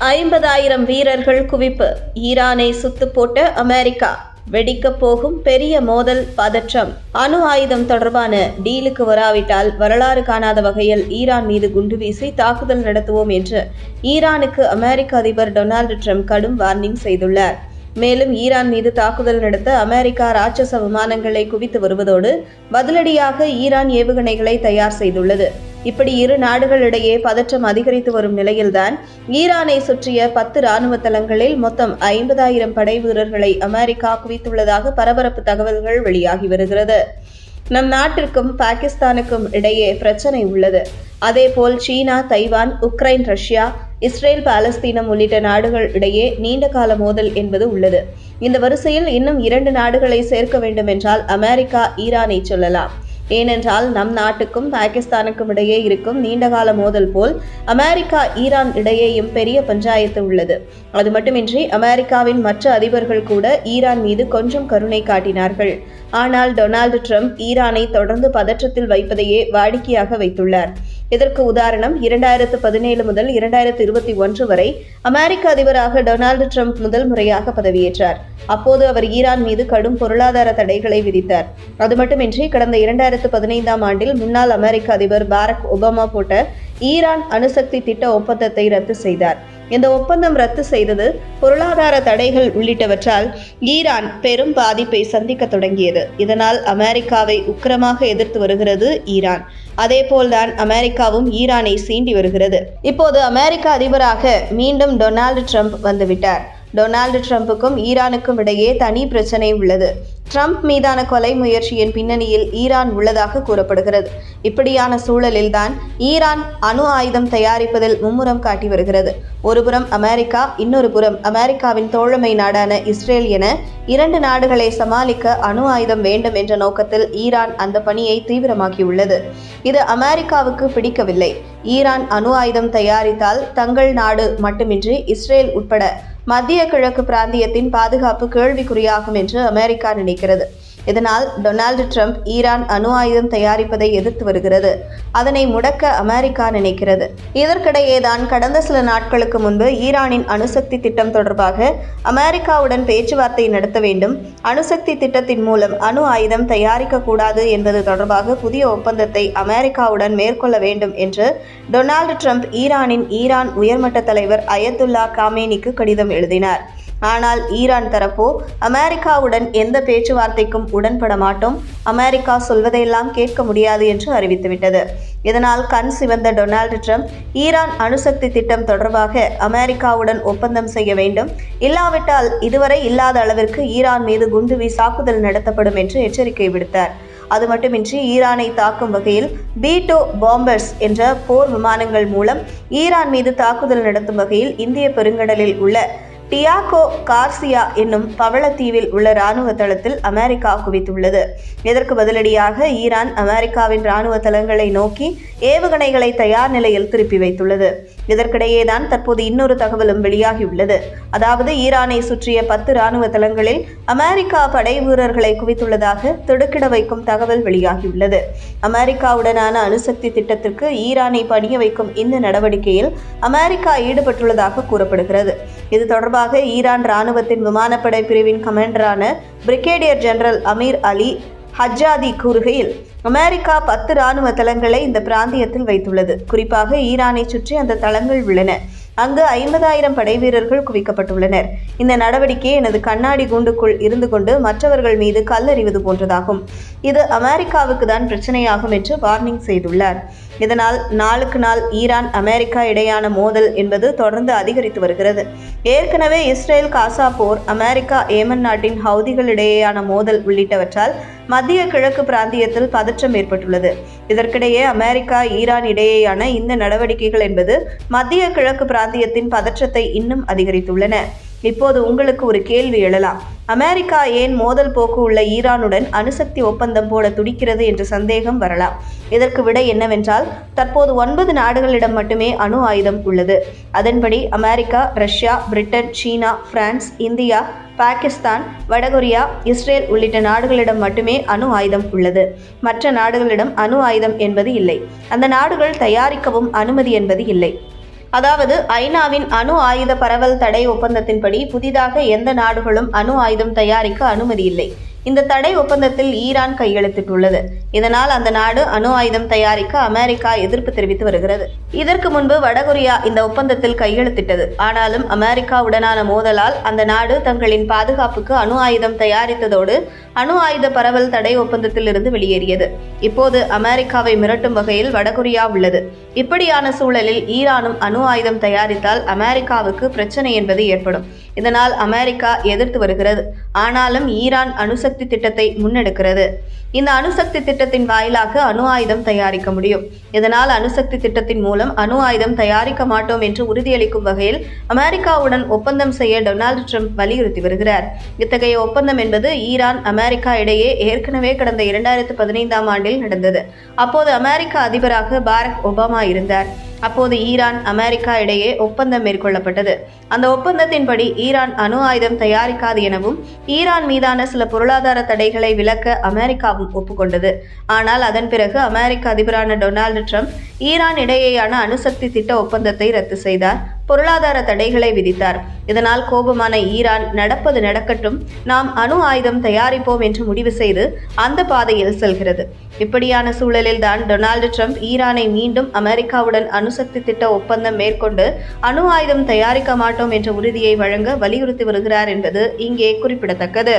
50,000 வீரர்கள் குவிப்பு. ஈரானை சுட்டு போட்ட அமெரிக்கா. வெடிக்கப் போகும் பெரிய மோதல், பதற்றம். அணு ஆயுதம் தொடர்பான டீலுக்கு வராவிட்டால் வரலாறு காணாத வகையில் ஈரான் மீது குண்டு வீசி தாக்குதல் நடத்துவோம் என்று ஈரானுக்கு அமெரிக்க அதிபர் டொனால்டு ட்ரம்ப் கடும் வார்னிங் செய்துள்ளார். மேலும் ஈரான் மீது தாக்குதல் நடத்த அமெரிக்கா ராட்சச விமானங்களை குவித்து வருவதோடு பதிலடியாக ஈரான் ஏவுகணைகளை தயார் செய்துள்ளது. இப்படி இரு நாடுகளிடையே பதற்றம் அதிகரித்து வரும் நிலையில்தான் ஈரானை சுற்றிய 10 இராணுவ தளங்களில் மொத்தம் 50,000 படை வீரர்களை அமெரிக்கா குவித்துள்ளதாக பரபரப்பு தகவல்கள் வெளியாகி வருகிறது. நம் நாட்டிற்கும் பாகிஸ்தானுக்கும் இடையே பிரச்சனை உள்ளது. அதேபோல் சீனா, தைவான், உக்ரைன், ரஷ்யா, இஸ்ரேல், பாலஸ்தீனம் உள்ளிட்ட நாடுகள் இடையே நீண்டகால மோதல் என்பது உள்ளது. இந்த வரிசையில் இன்னும் 2 நாடுகளை சேர்க்க வேண்டும் என்றால் அமெரிக்கா ஈரானை சொல்லலாம். ஏனென்றால் நம் நாட்டுக்கும் பாகிஸ்தானுக்கும் இடையே இருக்கும் நீண்டகால மோதல் போல் அமெரிக்கா ஈரான் இடையேயும் பெரிய பஞ்சாயத்து உள்ளது. அது மட்டுமின்றி அமெரிக்காவின் மற்ற அதிபர்கள் கூட ஈரான் மீது கொஞ்சம் கருணை காட்டினார்கள். ஆனால் டொனால்டு ட்ரம்ப் ஈரானை தொடர்ந்து பதற்றத்தில் வைப்பதையே வாடிக்கையாக வைத்துள்ளார். இதற்கு உதாரணம் 2017 முதல் 2021 வரை அமெரிக்க அதிபராக டொனால்டு ட்ரம்ப் முதல் முறையாக பதவியேற்றார். அப்போது அவர் ஈரான் மீது கடும் பொருளாதார தடைகளை விதித்தார். அது மட்டுமின்றி கடந்த 2015ஆம் ஆண்டில் முன்னாள் அமெரிக்க அதிபர் பாரக் ஒபாமா போட்ட ஈரான் அணுசக்தி திட்ட ஒப்பந்தத்தை ரத்து செய்தார். இந்த ஒப்பந்தம் ரத்து செய்தது பொருளாதார தடைகள் உள்ளிட்டவற்றால் ஈரான் பெரும் பாதிப்பை சந்திக்க தொடங்கியது. இதனால் அமெரிக்காவை உக்கிரமாக எதிர்த்து வருகிறது ஈரான். அதேபோல்தான் அமெரிக்காவும் ஈரானை சீண்டி வருகிறது. இப்போது அமெரிக்க அதிபராக மீண்டும் டொனால்டு ட்ரம்ப் வந்துவிட்டார். டொனால்டு ட்ரம்புக்கும் ஈரானுக்கும் இடையே தனி பிரச்சனை உள்ளது. ட்ரம்ப் மீதான கொலை முயற்சியின் பின்னணியில் ஈரான் உள்ளதாக கூறப்படுகிறது. இப்படியான சூழலில்தான் ஈரான் அணு ஆயுதம் தயாரிப்பதில் மும்முரம் காட்டி வருகிறது. ஒருபுறம் அமெரிக்கா, இன்னொரு புறம் அமெரிக்காவின் தோழமை நாடான இஸ்ரேல் என 2 நாடுகளை சமாளிக்க அணு ஆயுதம் வேண்டும் என்ற நோக்கத்தில் ஈரான் அந்த பணியை தீவிரமாக்கியுள்ளது. இது அமெரிக்காவுக்கு பிடிக்கவில்லை. ஈரான் அணு ஆயுதம் தயாரித்தால் தங்கள் நாடு மட்டுமின்றி இஸ்ரேல் உட்பட மத்திய கிழக்கு பிராந்தியத்தின் பாதுகாப்பு கேள்விக்குறியாகும் என்று அமெரிக்கா நினைக்கிறது. இதனால் டொனால்டு ட்ரம்ப் ஈரான் அணு ஆயுதம் தயாரிப்பதை எதிர்த்து வருகிறது. அதனை முடக்க அமெரிக்கா நினைக்கிறது. இதற்கிடையேதான் கடந்த சில நாட்களுக்கு முன்பு ஈரானின் அணுசக்தி திட்டம் தொடர்பாக அமெரிக்காவுடன் பேச்சுவார்த்தை நடத்த வேண்டும், அணுசக்தி திட்டத்தின் மூலம் அணு ஆயுதம் தயாரிக்கக்கூடாது என்பது தொடர்பாக புதிய ஒப்பந்தத்தை அமெரிக்காவுடன் மேற்கொள்ள வேண்டும் என்று டொனால்டு ட்ரம்ப் ஈரான் உயர்மட்ட தலைவர் அயத்துல்லா காமேனிக்கு கடிதம் எழுதினார். ஆனால் ஈரான் தரப்போ அமெரிக்காவுடன் எந்த பேச்சுவார்த்தைக்கும் உடன்பட மாட்டோம், அமெரிக்கா சொல்வதையெல்லாம் கேட்க முடியாது என்று அறிவித்துவிட்டது. இதனால் கண் சிவந்த டொனால்டு ட்ரம்ப் ஈரான் அணுசக்தி திட்டம் தொடர்பாக அமெரிக்காவுடன் ஒப்பந்தம் செய்ய வேண்டும், இல்லாவிட்டால் இதுவரை இல்லாத அளவிற்கு ஈரான் மீது குண்டு வீசி தாக்குதல் நடத்தப்படும் என்று எச்சரிக்கை விடுத்தார். அது மட்டுமின்றி ஈரானை தாக்கும் வகையில் B-2 பாம்பர்ஸ் என்ற போர் விமானங்கள் மூலம் ஈரான் மீது தாக்குதல் நடத்தும் வகையில் இந்திய பெருங்கடலில் உள்ள டியாகோ கார்சியா என்னும் பவளத்தீவில் உள்ள இராணுவ தளத்தில் அமெரிக்கா குவித்துள்ளது. இதற்கு பதிலடியாக ஈரான் அமெரிக்காவின் இராணுவ தளங்களை நோக்கி ஏவுகணைகளை தயார் நிலையில் திருப்பி வைத்துள்ளது. இதற்கிடையேதான் தற்போது இன்னொரு தகவலும் வெளியாகியுள்ளது. அதாவது ஈரானை சுற்றிய 10 இராணுவ தளங்களில் அமெரிக்கா படை வீரர்களை குவித்துள்ளதாக திடுக்கிட வைக்கும் தகவல் வெளியாகியுள்ளது. அமெரிக்காவுடனான அணுசக்தி திட்டத்திற்கு ஈரானை பணிய வைக்கும் இந்த நடவடிக்கையில் அமெரிக்கா ஈடுபட்டுள்ளதாக கூறப்படுகிறது. இது தொடர்பாக ஈரான் இராணுவத்தின் விமானப்படை பிரிவின் கமாண்டரான பிரிகேடியர் ஜெனரல் அமீர் அலி ஹஜ்ஜாதி கூறுகையில், அமெரிக்கா 10 இராணுவ தளங்களை இந்த பிராந்தியத்தில் வைத்துள்ளது. குறிப்பாக ஈரானை சுற்றி அந்த தளங்கள் உள்ளன. அங்கு 50,000 படை வீரர்கள் குவிக்கப்பட்டுள்ளனர். இந்த நடவடிக்கை எனது கண்ணாடி கூண்டுக்குள் இருந்து கொண்டு மற்றவர்கள் மீது கல்லெறிவது போன்றதாகும். இது அமெரிக்காவுக்கு தான் பிரச்சனையாகும் என்று வார்னிங் செய்துள்ளார். இதனால் நாளுக்கு நாள் ஈரான் அமெரிக்கா இடையான மோதல் என்பது தொடர்ந்து அதிகரித்து வருகிறது. ஏற்கனவே இஸ்ரேல் காசா போர், அமெரிக்கா ஏமன் நாட்டின் ஹவுதிகளிடையேயான மோதல் உள்ளிட்டவற்றால் மத்திய கிழக்கு பிராந்தியத்தில் பதற்றம் ஏற்பட்டுள்ளது. இதற்கிடையே அமெரிக்கா ஈரான் இடையேயான இந்த நடவடிக்கைகள் என்பது மத்திய கிழக்கு பிராந்தியத்தின் பதற்றத்தை இன்னும் அதிகரித்துள்ளன. இப்போது உங்களுக்கு ஒரு கேள்வி எழலாம். அமெரிக்கா ஏன் மோதல் போக்கு உள்ள ஈரானுடன் அணுசக்தி ஒப்பந்தம் போட துடிக்கிறது என்ற சந்தேகம் வரலாம். இதற்கு விடை என்னவென்றால், தற்போது 9 நாடுகளிடம் மட்டுமே அணு ஆயுதம் உள்ளது. அதன்படி அமெரிக்கா, ரஷ்யா, பிரிட்டன், சீனா, பிரான்ஸ், இந்தியா, பாகிஸ்தான், வடகொரியா, இஸ்ரேல் உள்ளிட்ட நாடுகளிடம் மட்டுமே அணு ஆயுதம் உள்ளது. மற்ற நாடுகளிடம் அணு ஆயுதம் என்பது இல்லை. அந்த நாடுகள் தயாரிக்கவும் அனுமதி என்பது இல்லை. அதாவது ஐநாவின் அணு ஆயுத பரவல் தடை ஒப்பந்தத்தின்படி புதிதாக எந்த நாடுகளும் அணு ஆயுதம் தயாரிக்க அனுமதி இல்லை. இந்த தடை ஒப்பந்தத்தில் ஈரான் கையெழுத்திட்டுள்ளது. இதனால் அந்த நாடு அணு ஆயுதம் தயாரிக்க அமெரிக்கா எதிர்ப்பு தெரிவித்து வருகிறது. இதற்கு முன்பு வடகொரியா இந்த ஒப்பந்தத்தில் கையெழுத்திட்டது. ஆனாலும் அமெரிக்காவுடனான மோதலால் அந்த நாடு தங்களின் பாதுகாப்புக்கு அணு ஆயுதம் தயாரித்ததோடு அணு ஆயுத பரவல் தடை ஒப்பந்தத்தில் இருந்து வெளியேறியது. இப்போது அமெரிக்காவை மிரட்டும் வகையில் வடகொரியா உள்ளது. இப்படியான சூழலில் ஈரானும் அணு ஆயுதம் தயாரித்தால் அமெரிக்காவுக்கு பிரச்சனை என்பது ஏற்படும். இதனால் அமெரிக்கா எதிர்த்து வருகிறது. ஆனாலும் ஈரான் அணுசக்தி திட்டத்தை முன்னெடுக்கிறது. இந்த அணுசக்தி திட்டத்தின் வாயிலாக அணு ஆயுதம் தயாரிக்க முடியும். இதனால் அணுசக்தி திட்டத்தின் மூலம் அணு ஆயுதம் தயாரிக்க மாட்டோம் என்று உறுதியளிக்கும் வகையில் அமெரிக்காவுடன் ஒப்பந்தம் செய்ய டொனால்டு ட்ரம்ப் வலியுறுத்தி வருகிறார். இத்தகைய ஒப்பந்தம் என்பது ஈரான் அமெரிக்கா இடையே ஏற்கனவே கடந்த 2015ஆம் ஆண்டில் நடந்தது. அப்போது அமெரிக்க அதிபராக பாரக் ஒபாமா இருந்தார். அப்போது ஈரான் அமெரிக்கா இடையே ஒப்பந்தம் மேற்கொள்ளப்பட்டது. அந்த ஒப்பந்தத்தின்படி ஈரான் அணு ஆயுதம் தயாரிக்காது எனவும் ஈரான் மீதான சில பொருளாதார தடைகளை விலக்க அமெரிக்காவும் ஒப்புக்கொண்டது. ஆனால் அதன் பிறகு அமெரிக்க அதிபரான டொனால்டு ட்ரம்ப் ஈரான் இடையேயான அணுசக்தி திட்ட ஒப்பந்தத்தை ரத்து செய்தார். பொருளாதார தடைகளை விதித்தார். இதனால் கோபமான ஈரான் நடப்பது நடக்கட்டும், நாம் அணு ஆயுதம் தயாரிப்போம் என்று முடிவு செய்து அந்த பாதையில் செல்கிறது. இப்படியான சூழலில் தான் டொனால்டு ட்ரம்ப் ஈரானை மீண்டும் அமெரிக்காவுடன் அணுசக்தி திட்ட ஒப்பந்தம் மேற்கொண்டு அணு ஆயுதம் தயாரிக்க மாட்டோம் என்ற உறுதியை வழங்க வலியுறுத்தி வருகிறார் என்பது இங்கே குறிப்பிடத்தக்கது.